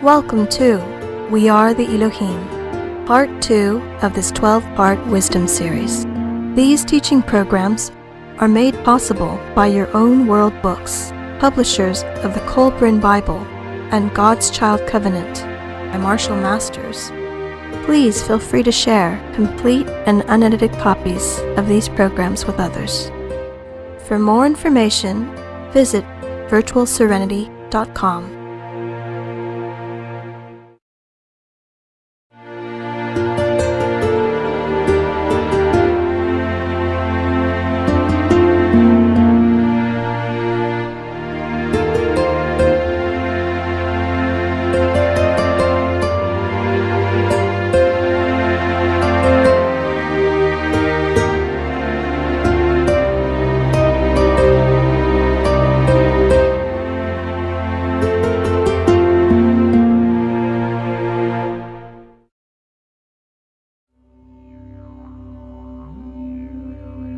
Welcome to We Are the Elohim, Part 2 of this 12-part wisdom series. These teaching programs are made possible by Your Own World Books, publishers of the Colburn Bible and God's Child Covenant by Marshall Masters. Please feel free to share complete and unedited copies of these programs with others. For more information, visit virtualserenity.com.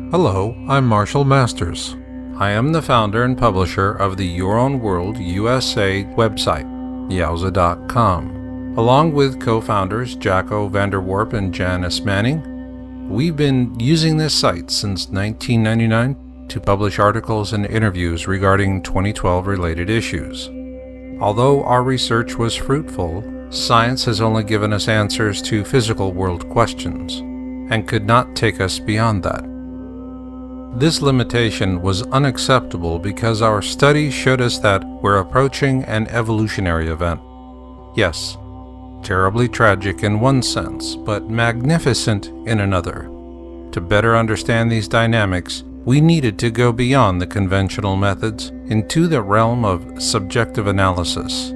Hello, I'm Marshall Masters. I am the founder and publisher of the Your Own World USA website, Yowza.com. Along with co-founders Jacco Vanderwarp and Janice Manning, we've been using this site since 1999 to publish articles and interviews regarding 2012 related issues. Although our research was fruitful, science has only given us answers to physical world questions, and could not take us beyond that. This limitation was unacceptable because our study showed us that we're approaching an evolutionary event. Yes, terribly tragic in one sense, but magnificent in another. To better understand these dynamics, we needed to go beyond the conventional methods into the realm of subjective analysis,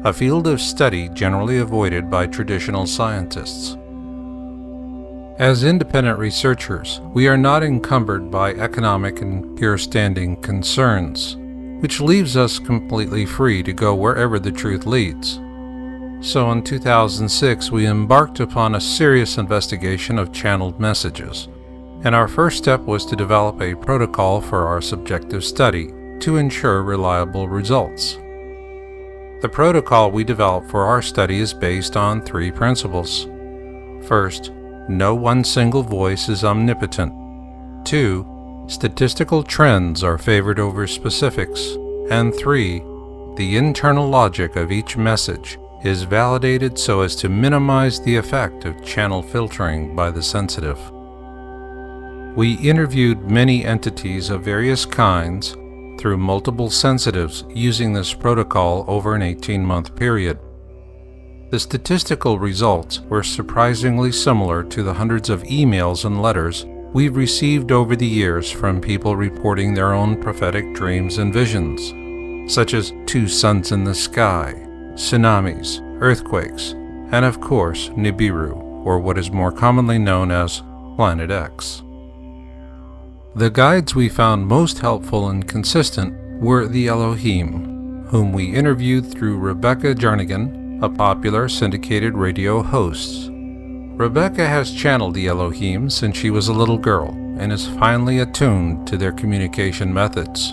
a field of study generally avoided by traditional scientists. As independent researchers, we are not encumbered by economic and pure-standing concerns, which leaves us completely free to go wherever the truth leads. So in 2006, we embarked upon a serious investigation of channeled messages, and our first step was to develop a protocol for our subjective study to ensure reliable results. The protocol we developed for our study is based on 3 principles. First, no one single voice is omnipotent. 2, statistical trends are favored over specifics. And 3, the internal logic of each message is validated so as to minimize the effect of channel filtering by the sensitive. We interviewed many entities of various kinds through multiple sensitives using this protocol over an 18-month period. The statistical results were surprisingly similar to the hundreds of emails and letters we've received over the years from people reporting their own prophetic dreams and visions, such as 2 suns in the sky, tsunamis, earthquakes, and of course Nibiru, or what is more commonly known as Planet X. The guides we found most helpful and consistent were the Elohim, whom we interviewed through Rebecca Jernigan, a popular syndicated radio host. Rebecca has channeled the Elohim since she was a little girl and is finely attuned to their communication methods.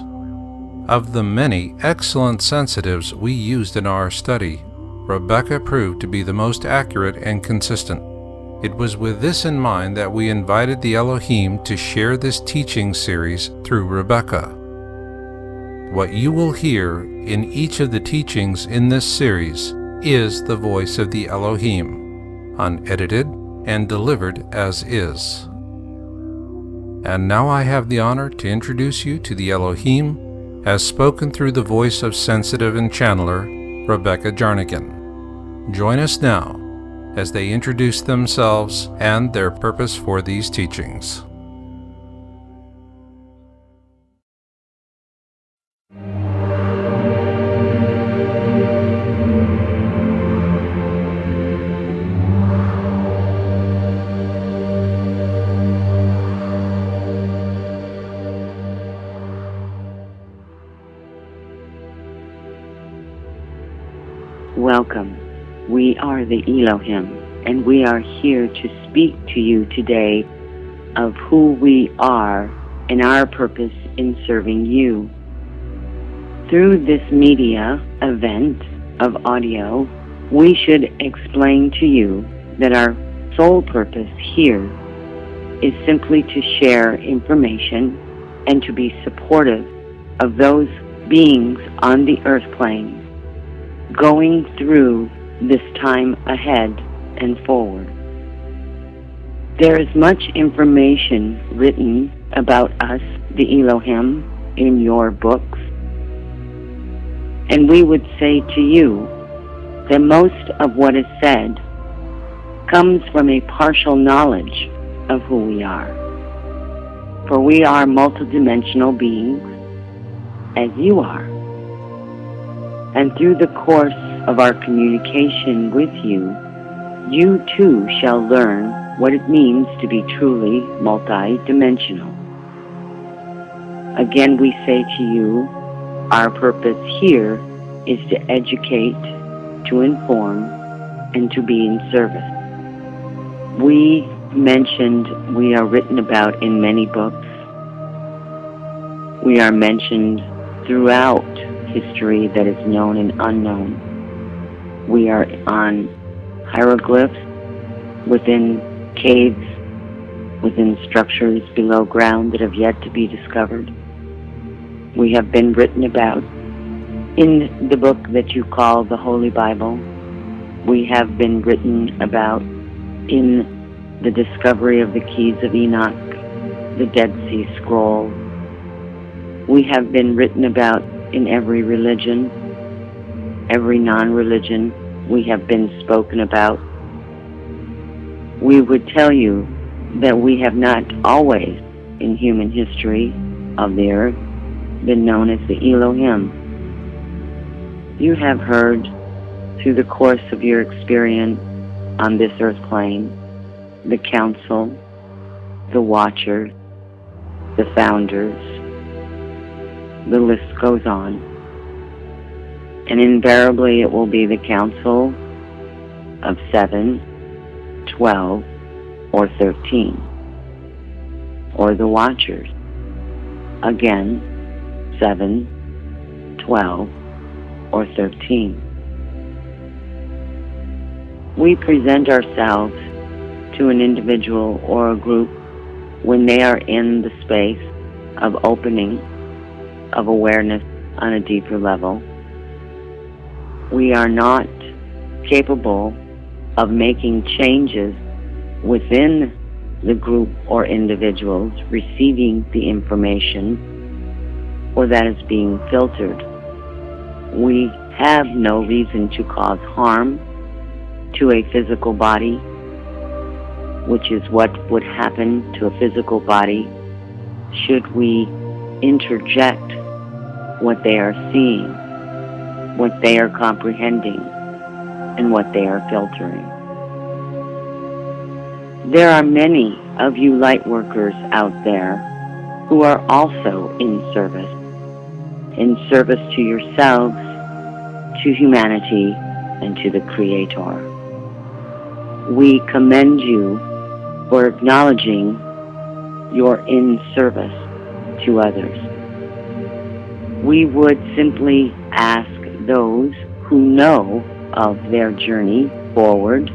Of the many excellent sensitives we used in our study, Rebecca proved to be the most accurate and consistent. It was with this in mind that we invited the Elohim to share this teaching series through Rebecca. What you will hear in each of the teachings in this series is the voice of the Elohim, unedited and delivered as is. And now I have the honor to introduce you to the Elohim as spoken through the voice of sensitive and channeler Rebecca Jernigan. Join us now as they introduce themselves and their purpose for these teachings. Welcome. We are the Elohim, and we are here to speak to you today of who we are and our purpose in serving you. Through this media event of audio, we should explain to you that our sole purpose here is simply to share information and to be supportive of those beings on the earth plane going through this time ahead and forward. There is much information written about us, the Elohim, in your books, and we would say to you that most of what is said comes from a partial knowledge of who we are. For we are multidimensional beings, as you are. And through the course of our communication with you, you too shall learn what it means to be truly multidimensional. Again, we say to you, our purpose here is to educate, to inform, and to be in service. We mentioned we are written about in many books. We are mentioned throughout history that is known and unknown. We are on hieroglyphs, within caves, within structures below ground that have yet to be discovered. We have been written about in the book that you call the Holy Bible. We have been written about in the discovery of the keys of Enoch, the Dead Sea Scroll. We have been written about in every religion, every non-religion. We have been spoken about. We would tell you that we have not always, in human history of the earth, been known as the Elohim. You have heard through the course of your experience on this earth plane, the council, the watchers, the founders, the list goes on. And invariably it will be the council of 7, 12, or 13, or the watchers. Again, 7, 12, or 13. We present ourselves to an individual or a group when they are in the space of opening, of awareness on a deeper level. We are not capable of making changes within the group or individuals receiving the information or that is being filtered. We have no reason to cause harm to a physical body, which is what would happen to a physical body should we interject what they are seeing, what they are comprehending, and what they are filtering. There are many of you light workers out there who are also in service to yourselves, to humanity, and to the Creator. We commend you for acknowledging your in service to others. We would simply ask those who know of their journey forward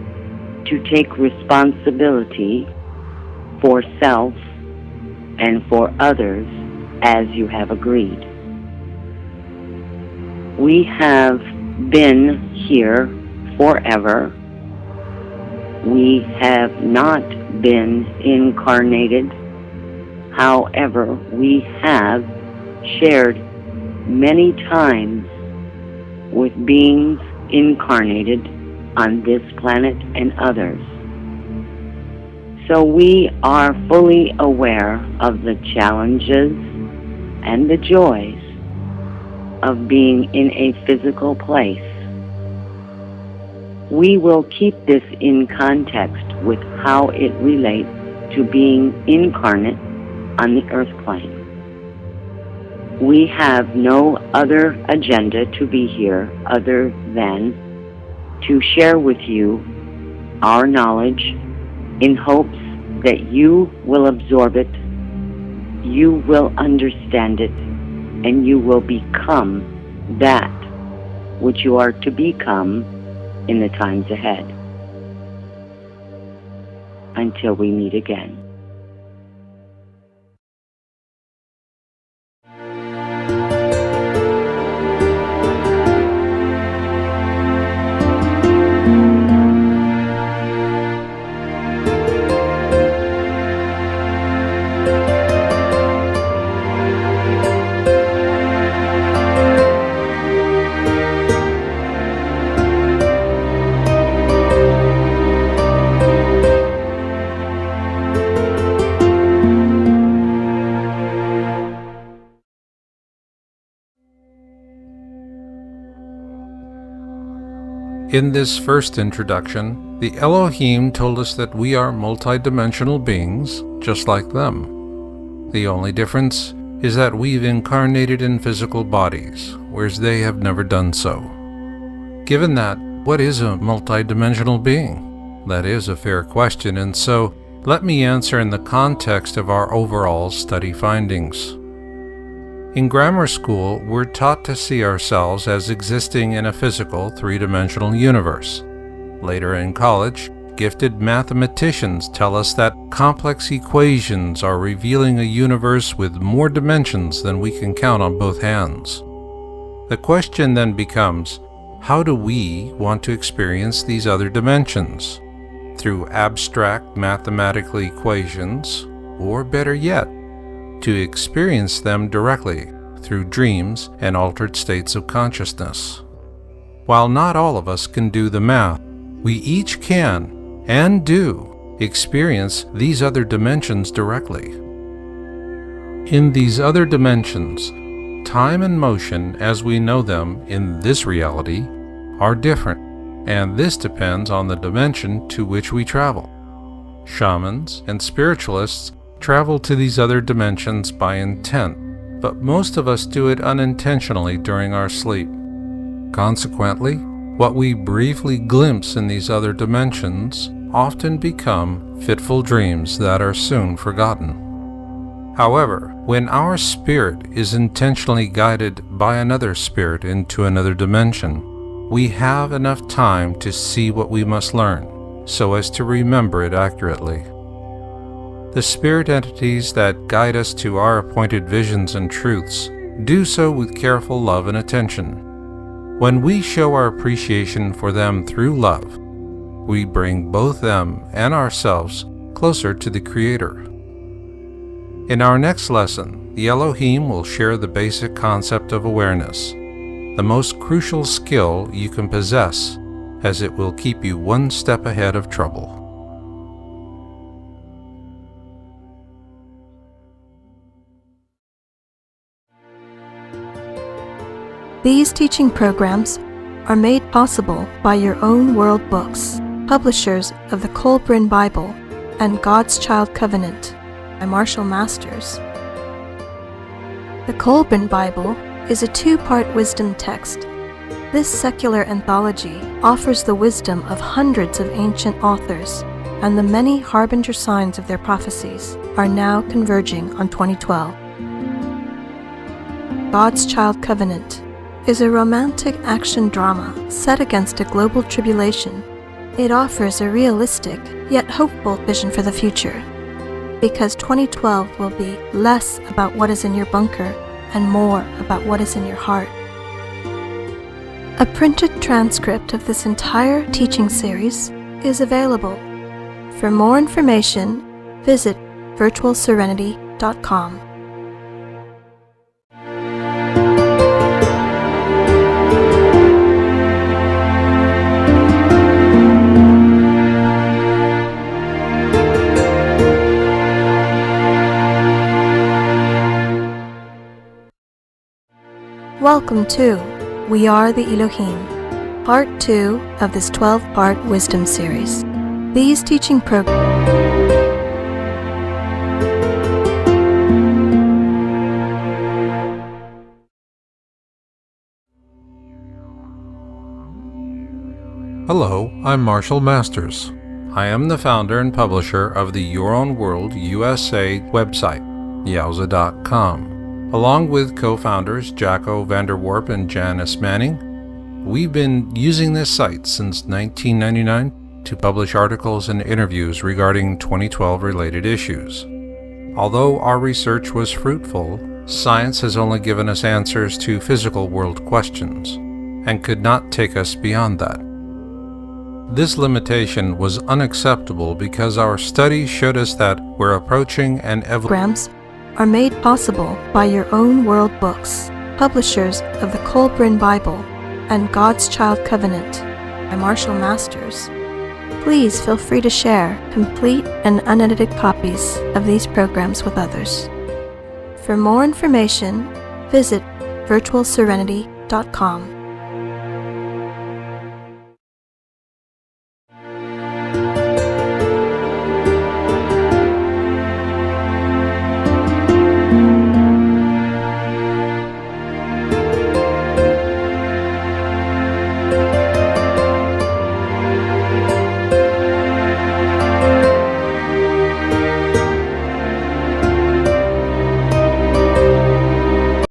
to take responsibility for self and for others as you have agreed. We have been here forever. We have not been incarnated. However, we have shared many times with beings incarnated on this planet and others. So we are fully aware of the challenges and the joys of being in a physical place. We will keep this in context with how it relates to being incarnate on the earth plane. We have no other agenda to be here other than to share with you our knowledge in hopes that you will absorb it, you will understand it, and you will become that which you are to become in the times ahead. Until we meet again. In this first introduction, the Elohim told us that we are multidimensional beings, just like them. The only difference is that we've incarnated in physical bodies, whereas they have never done so. Given that, what is a multidimensional being? That is a fair question, and so let me answer in the context of our overall study findings. In grammar school, we're taught to see ourselves as existing in a physical, three-dimensional universe. Later in college, gifted mathematicians tell us that complex equations are revealing a universe with more dimensions than we can count on both hands. The question then becomes, how do we want to experience these other dimensions? Through abstract mathematical equations, or better yet, to experience them directly through dreams and altered states of consciousness. While not all of us can do the math, we each can and do experience these other dimensions directly. In these other dimensions, time and motion as we know them in this reality are different, and this depends on the dimension to which we travel. Shamans and spiritualists travel to these other dimensions by intent, but most of us do it unintentionally during our sleep. Consequently, what we briefly glimpse in these other dimensions often become fitful dreams that are soon forgotten. However, when our spirit is intentionally guided by another spirit into another dimension, we have enough time to see what we must learn, so as to remember it accurately. The spirit entities that guide us to our appointed visions and truths do so with careful love and attention. When we show our appreciation for them through love, we bring both them and ourselves closer to the Creator. In our next lesson, the Elohim will share the basic concept of awareness, the most crucial skill you can possess, as it will keep you one step ahead of trouble. These teaching programs are made possible by Your Own World Books, publishers of the Colburn Bible and God's Child Covenant by Marshall Masters. The Colburn Bible is a two-part wisdom text. This secular anthology offers the wisdom of hundreds of ancient authors, and the many harbinger signs of their prophecies are now converging on 2012. God's Child Covenant is a romantic action drama set against a global tribulation. It offers a realistic yet hopeful vision for the future, because 2012 will be less about what is in your bunker and more about what is in your heart. A printed transcript of this entire teaching series is available. For more information, visit virtualserenity.com. Welcome to We Are the Elohim, Part 2 of this 12-part wisdom series. These teaching programs Hello, I'm Marshall Masters. I am the founder and publisher of the Your Own World USA website, Yowza.com. Along with co-founders Jacko Vanderwarp and Janice Manning, We've been using this site since 1999 to publish articles and interviews regarding 2012 related issues. Although our research was fruitful, science has only given us answers to physical world questions, and could not take us beyond that. This limitation was unacceptable because our study showed us that we're approaching an Programs are made possible by Your Own World Books, publishers of the Colburn Bible and God's Child Covenant by Marshall Masters. Please feel free to share complete and unedited copies of these programs with others. For more information, visit virtualserenity.com.